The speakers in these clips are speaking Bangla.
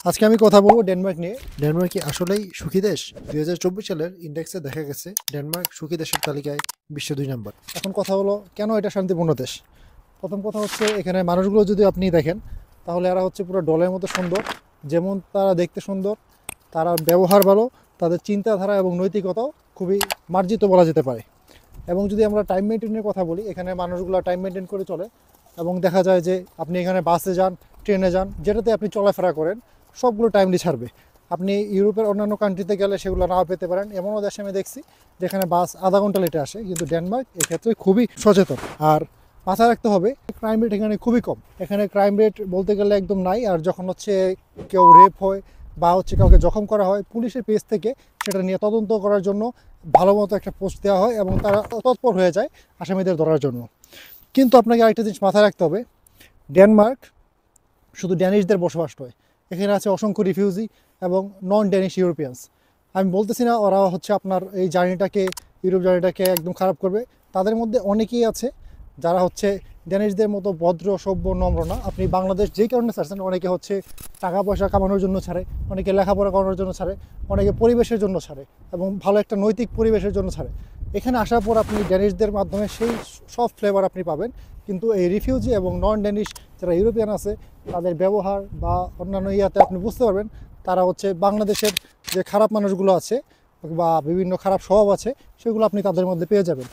আজকে আমি কথা বলবো ডেনমার্ক নিয়ে। ডেনমার্ক কি আসলেই সুখী দেশ? 2024 সালের ইন্ডেক্সে দেখা গেছে ডেনমার্ক সুখী দেশের তালিকায় বিশ্ব 2 নম্বর। এখন কথা হলো কেন এটা শান্তিপূর্ণ দেশ? প্রথম কথা হচ্ছে এখানে মানুষগুলো যদি আপনি দেখেন তাহলে এরা হচ্ছে পুরো ডলের মতো সুন্দর। যেমন তারা দেখতে সুন্দর, তারা ব্যবহার ভালো, তাদের চিন্তাধারা এবং নৈতিকতাও খুবই মার্জিত বলা যেতে পারে। এবং যদি আমরা টাইম মেনটেনের কথা বলি, এখানে মানুষগুলো টাইম মেনটেন করে চলে। এবং দেখা যায় যে আপনি এখানে বাসে যান, ট্রেনে যান, যেটাতে আপনি চলাফেরা করেন সবগুলো টাইমলি ছাড়বে। আপনি ইউরোপের অন্যান্য কান্ট্রিতে গেলে সেগুলো নাও পেতে পারেন। এমনও দেশে আমি দেখছি যেখানে বাস আধা ঘন্টা লেটে আসে, কিন্তু ডেনমার্ক এক্ষেত্রে খুবই সচেতন। আর মাথায় রাখতে হবে ক্রাইম রেট এখানে খুবই কম। এখানে ক্রাইম রেট বলতে গেলে একদম নাই। আর যখন হচ্ছে কেউ রেপ হয় বা হচ্ছে কাউকে জখম করা হয়, পুলিশের পেজ থেকে সেটা নিয়ে তদন্ত করার জন্য ভালো মতো একটা পোস্ট দেওয়া হয় এবং তারা তৎপর হয়ে যায় আসামিদের ধরার জন্য। কিন্তু আপনাকে আরেকটা জিনিস মাথায় রাখতে হবে, ডেনমার্ক শুধু ড্যানিশদের বসবাস নয়, এখানে আছে অসংখ্য রিফিউজি এবং নন ড্যানিশ ইউরোপিয়ানস। আমি বলতেছি না ওরা হচ্ছে আপনার এই জার্নিটাকে, ইউরোপ জার্নিটাকে একদম খারাপ করবে। তাদের মধ্যে অনেকেই আছে যারা হচ্ছে ড্যানিশদের মতো ভদ্র, সভ্য, নম্র না। আপনি বাংলাদেশ যেই কারণে ছাড়ছেন, অনেকে হচ্ছে টাকা পয়সা কামানোর জন্য ছাড়ে, অনেকে লেখাপড়া করানোর জন্য ছাড়ে, অনেকে পরিবেশের জন্য ছাড়ে এবং ভালো একটা নৈতিক পরিবেশের জন্য ছাড়ে। এখানে আসার পর আপনি ড্যানিশদের মাধ্যমে সেই সব ফ্লেভার আপনি পাবেন। কিন্তু এই রিফিউজি এবং নন ড্যানিশ যারা ইউরোপিয়ান আছে, তাদের ব্যবহার বা অন্যান্য ইয়াতে আপনি বুঝতে পারবেন তারা হচ্ছে বাংলাদেশের যে খারাপ মানুষগুলো আছে বা বিভিন্ন খারাপ স্বভাব আছে, সেগুলো আপনি তাদের মধ্যে পেয়ে যাবেন।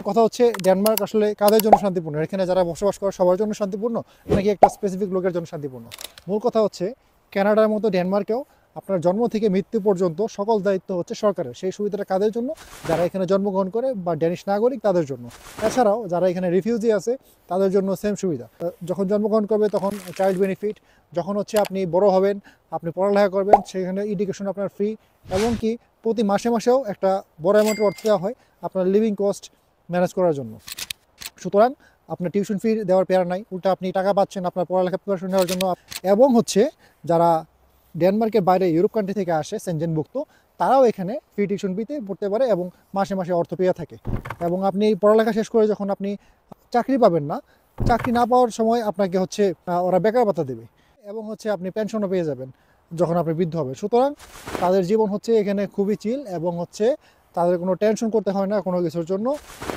কথা হচ্ছে ডেনমার্ক আসলে কাদের জন্য শান্তিপূর্ণ? এখানে যারা বসবাস করে সবার জন্য শান্তিপূর্ণ, নাকি একটা স্পেসিফিক লোকের জন্য শান্তিপূর্ণ? মূল কথা হচ্ছে কানাডার মতো ডেনমার্কেও আপনার জন্ম থেকে মৃত্যু পর্যন্ত সকল দায়িত্ব হচ্ছে সরকারের। সেই সুবিধাটা কাদের জন্য? যারা এখানে জন্মগ্রহণ করে বা ড্যানিশ নাগরিক তাদের জন্য। এছাড়াও যারা এখানে রিফিউজি আছে তাদের জন্য সেম সুবিধা। যখন জন্মগ্রহণ করবে তখন চাইল্ড বেনিফিট, যখন হচ্ছে আপনি বড় হবেন, আপনি পড়ালেখা করবেন, সেখানে এডুকেশন আপনার ফ্রি, এবং কি প্রতি মাসে মাসেও একটা বড় অ্যামাউন্টের অর্থ দেওয়া হয় আপনার লিভিং কস্ট ম্যানেজ করার জন্য। সুতরাং আপনার টিউশন ফি দেওয়ার প্যারা নাই, উল্টা আপনি টাকা পাচ্ছেন আপনার পড়ালেখা প্রিপারেশন নেওয়ার জন্য। এবং হচ্ছে যারা ডেনমার্কের বাইরে ইউরোপ কান্ট্রি থেকে আসে সেনজেনভুক্ত, তারাও এখানে ফ্রি টিউশন ফিতে পড়তে পারে এবং মাসে মাসে অর্থ পেয়ে থাকে। এবং আপনি পড়ালেখা শেষ করে যখন আপনি চাকরি পাবেন না, চাকরি না পাওয়ার সময় আপনাকে হচ্ছে ওরা বেকার ভাতা দেবে এবং হচ্ছে আপনি পেনশনও পেয়ে যাবেন যখন আপনি বৃদ্ধ হবে। সুতরাং তাদের জীবন হচ্ছে এখানে খুবই চিল এবং হচ্ছে তাদের কোনো টেনশন করতে হয় না কোনো কিছুর জন্য।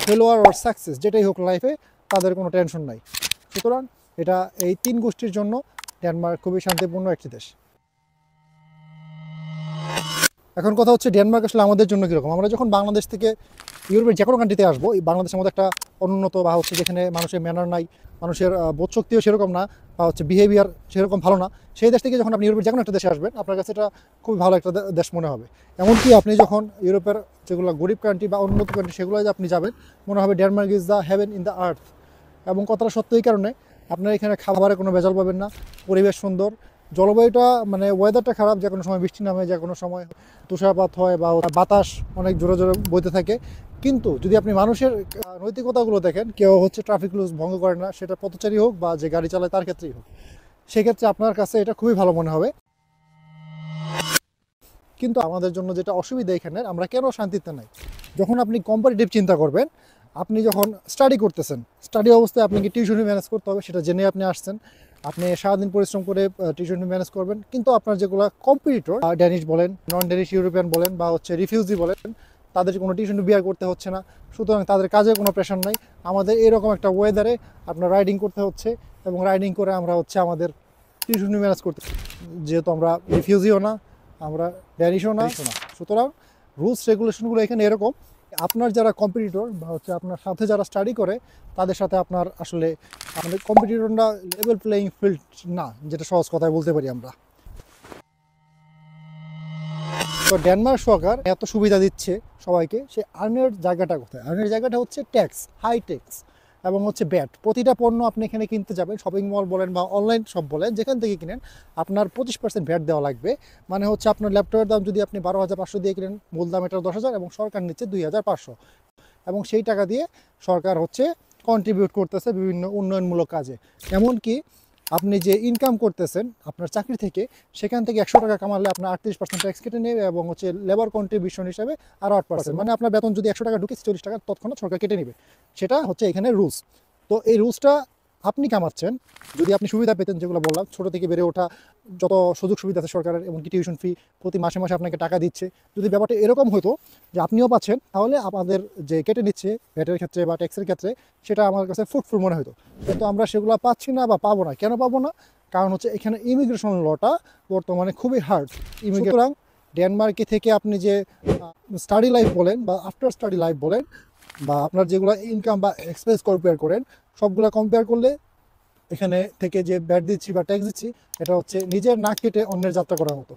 ফেলোয়ার ওর সাকসেস যেটাই হোক লাইফে, তাদের কোনো টেনশন নাই। সুতরাং এটা এই তিন গোষ্ঠীর জন্য ডেনমার্ক খুবই শান্তিপূর্ণ একটি দেশ। এখন কথা হচ্ছে ডেনমার্ক আসলে আমাদের জন্য কীরকম? আমরা যখন বাংলাদেশ থেকে ইউরোপের যে কোনো কান্ট্রিতে আসবো, এই বাংলাদেশের মধ্যে একটা অনুন্নত বা হচ্ছে যেখানে মানুষের ম্যানার নাই, মানুষের বোধশক্তিও সেরকম না, বা হচ্ছে বিহেভিয়ার সেরকম ভালো না, সেই দেশ থেকে যখন আপনি ইউরোপের যে কোনো একটা দেশে আসবেন, আপনার কাছে এটা খুবই ভালো একটা দেশ মনে হবে। এমনকি আপনি যখন ইউরোপের যেগুলো গরিব কান্ট্রি বা উন্নত কান্ট্রি সেগুলো আপনি যাবেন, মনে হবে Denmark is the haven in the earth. এবং কথাটা সত্য এই কারণে, আপনার এখানে খাবারে কোনো ভেজাল পাবেন না, পরিবেশ সুন্দর, জলবায়ুটা মানে ওয়েদারটা খারাপ, যে কোনো সময় বৃষ্টি নামে, যে কোনো সময় তুষারপাত হয় বা বাতাস অনেক জোরে জোরে বইতে থাকে। কিন্তু যদি আপনি মানুষের নৈতিকতাগুলো দেখেন, কেউ হচ্ছে ট্রাফিক রুলস ভঙ্গ করে না, সেটা পথচারী হোক বা যে গাড়ি চালায় তার ক্ষেত্রেই হোক, সেক্ষেত্রে আপনার কাছে এটা খুবই ভালো মনে হবে। কিন্তু আমাদের জন্য যেটা অসুবিধা এখানে, আমরা কেন শান্তিতে নাই? যখন আপনি কম্পারেটিভ চিন্তা করবেন, আপনি যখন স্টাডি করতেছেন, স্টাডি অবস্থায় আপনাকে টিউশনি ম্যানেজ করতে হবে, সেটা জেনে আপনি আসছেন, আপনি সারাদিন পরিশ্রম করে টিউশনি ম্যানেজ করবেন। কিন্তু আপনার যেগুলো কম্পিটিটর, ড্যানিশ বলেন, নন ড্যানিশ ইউরোপিয়ান বলেন বা হচ্ছে রিফিউজি বলেন, তাদের কোনো টিউশনি বিয়ার করতে হচ্ছে না, সুতরাং তাদের কাজে কোনো প্রেশার নাই। আমাদের এরকম একটা ওয়েদারে আপনার রাইডিং করতে হচ্ছে এবং রাইডিং করে আমরা হচ্ছে আমাদের টিউশনি ম্যানেজ করতে, যেহেতু আমরা রিফিউজিও না, আমরা ড্যানিশও না। সুতরাং রুলস রেগুলেশনগুলো এখানে এরকম। আপনার যারা কম্পিটিটর বা হচ্ছে আপনার সাথে যারা স্টাডি করে, তাদের সাথে আপনার আসলে আমাদের কম্পিটিটররা লেভেল প্লেয়িং ফিল্ড না, যেটা সহজ কথায় বলতে পারি আমরা। তো ডেনমার্ক সরকার এত সুবিধা দিচ্ছে সবাইকে, সে আর্নের জায়গাটা কোথায়? আর্নের জায়গাটা হচ্ছে ট্যাক্স, হাই ট্যাক্স এবং হচ্ছে ব্যাট। প্রতিটা পণ্য আপনি এখানে কিনতে যাবেন, শপিং মল বলেন বা অনলাইন শপ বলেন, যেখান থেকে কিনেন, আপনার 25% ভ্যাট দেওয়া লাগবে। মানে হচ্ছে আপনার ল্যাপটপের দাম যদি আপনি 12,500 দিয়ে কিনেন, মূল দাম এটা 10,000 এবং সরকার নিচ্ছে 2,500, এবং সেই টাকা দিয়ে সরকার হচ্ছে কন্ট্রিবিউট করতেছে বিভিন্ন উন্নয়নমূলক কাজে। এমনকি আপনি যে ইনকাম করতেছেন আপনার চাকরি থেকে, সেখান থেকে 100 টাকা কামালে আপনার 38% ট্যাক্স কেটে নেবে এবং হচ্ছে লেবার কন্ট্রিবিউশন হিসাবে আরও 8%। মানে আপনার বেতন যদি 100 টাকা ঢুকে, 40 টাকা তৎক্ষণাৎ সরকার কেটে নেবে। সেটা হচ্ছে এখানে রুলস। তো এই রুলসটা আপনি কামাচ্ছেন, যদি আপনি সুবিধা পেতেন যেগুলো বললাম, ছোটো থেকে বেড়ে ওঠা, যত সুযোগ সুবিধা আছে সরকারের, এমনকি টিউশন ফি প্রতি মাসে মাসে আপনাকে টাকা দিচ্ছে, যদি ব্যাপারটা এরকম হতো যে আপনিও পাচ্ছেন, তাহলে আমাদের যে কেটে নিচ্ছে ভ্যাটের ক্ষেত্রে বা ট্যাক্সের ক্ষেত্রে, সেটা আমার কাছে ফ্রুটফুল মনে হতো। কিন্তু আমরা সেগুলো পাচ্ছি না বা পাবো না। কেন পাবো না? কারণ হচ্ছে এখানে ইমিগ্রেশন লটা বর্তমানে খুবই হার্ড। সুতরাং ডেনমার্কে থেকে আপনি যে স্টাডি লাইফ বলেন বা আফটার স্টাডি লাইফ বলেন, বা আপনার যেগুলো ইনকাম বা এক্সপেন্স কম্পেয়ার করেন, সবগুলো কম্পেয়ার করলে এখানে থেকে যে ব্যাট দিচ্ছি বা ট্যাক্স দিচ্ছি, এটা হচ্ছে নিজের নাক কেটে অন্যের যাত্রা করার মতো।